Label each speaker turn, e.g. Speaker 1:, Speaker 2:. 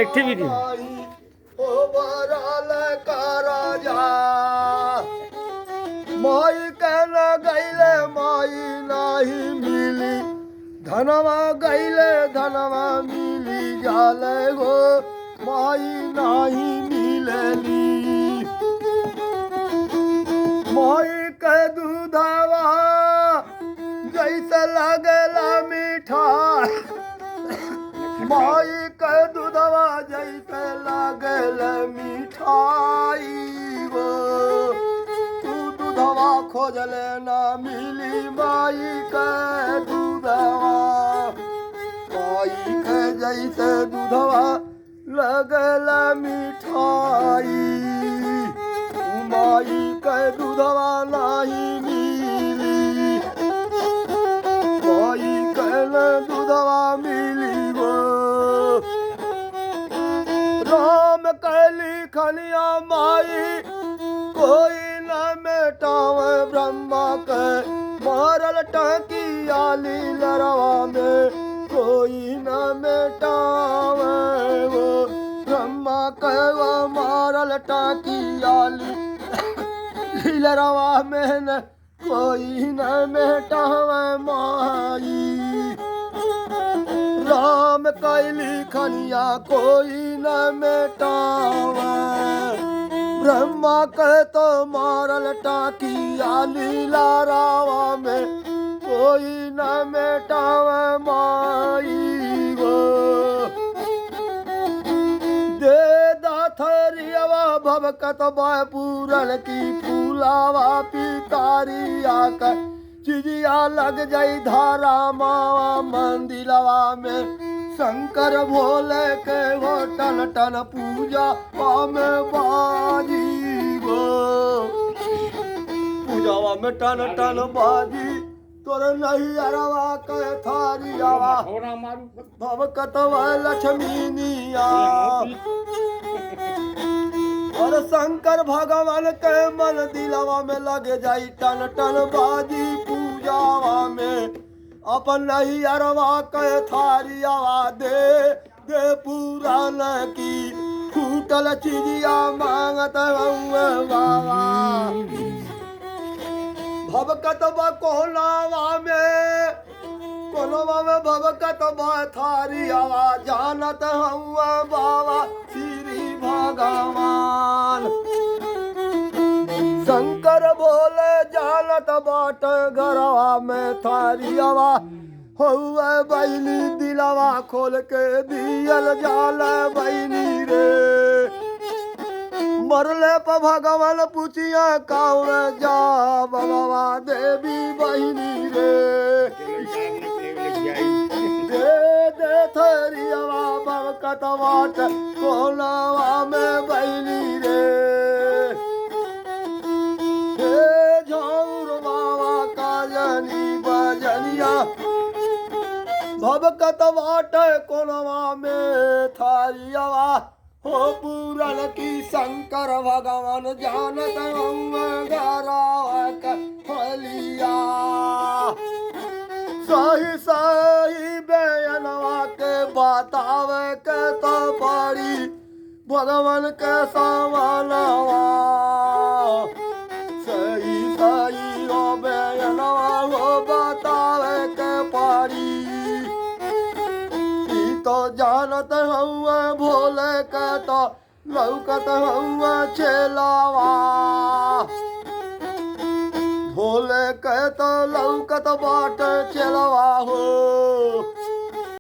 Speaker 1: activity
Speaker 2: ओ बरल कर जा माई कहना गईले माई नहीं मिली धनवा गईले धनवा मिली जाले गो माई नहीं मिलली माई के दूधवा जैसे लगला मीठा माई के दूधवा जैसे लगल मिठाई गो तू दूधवा खोजले ना मिली माई के दूधवा माई के जैसे दूधवा लगल मिठाई माई के दूधवा नहीं मिली माई के दूधवा मिली गो राम कैली खनिया माई कोई न मेटावे ब्रह्मा के मारल टाकिया लीलरवा में कोई न मेटावे वो ब्रह्मा के वो मारल टाकिया लीलरवा में न कोई न मेटावे माई राम कैली खनिया कोई न मेटावे ब्रह्मा के तो मारल टाकिया लीला रावा में कोई न मेटावे माई गो दे दाथरियावा भवकत बाय पूरन की फूलावा पितारिया का चिड़िया लग जाई धारा मावा मंदिलवा में शंकर भोले के वो टन टन पूजा में बाजी गो पूजावा में टन टन बाजी तोर नहीं अरवा के थारियावा भवकतवा लक्ष्मीनिया और शंकर भगवान के मन दिलवा में लगे जाई टन टन बाजी पूजावा में अपन नहीं अरवा के थारियावा दे दे पुरान की फूटल चिड़िया मांगत बाबा भवकत कोनावा में भवकत थारियावा जानत हुआ बाबा श्री भगवान शंकर बोले जानत बाट घरवा में थारियावा हुआ बैली दिलवा खोल के दियल जाल बैली रे मरले पर भगवान पूछिया कौन जा बाबा देवी बहिनी रे दे दे थरियावा बरकत बाट कोनावा में बैली रे झौर बाबा काजनी बजनिया भवकत बाट कोनवा में थारियावा हो पूरन की शंकर भगवान जानत फलिया सही सही बयानवा के बतावे के तो पड़ी भगवान के सामानवा सही सही हो बयानवा हो बतावे के पड़ी तो जानत हुआ भोले का तो लौकत हुआ चेलावा भोले के तो लौकत बाट चेलावा हो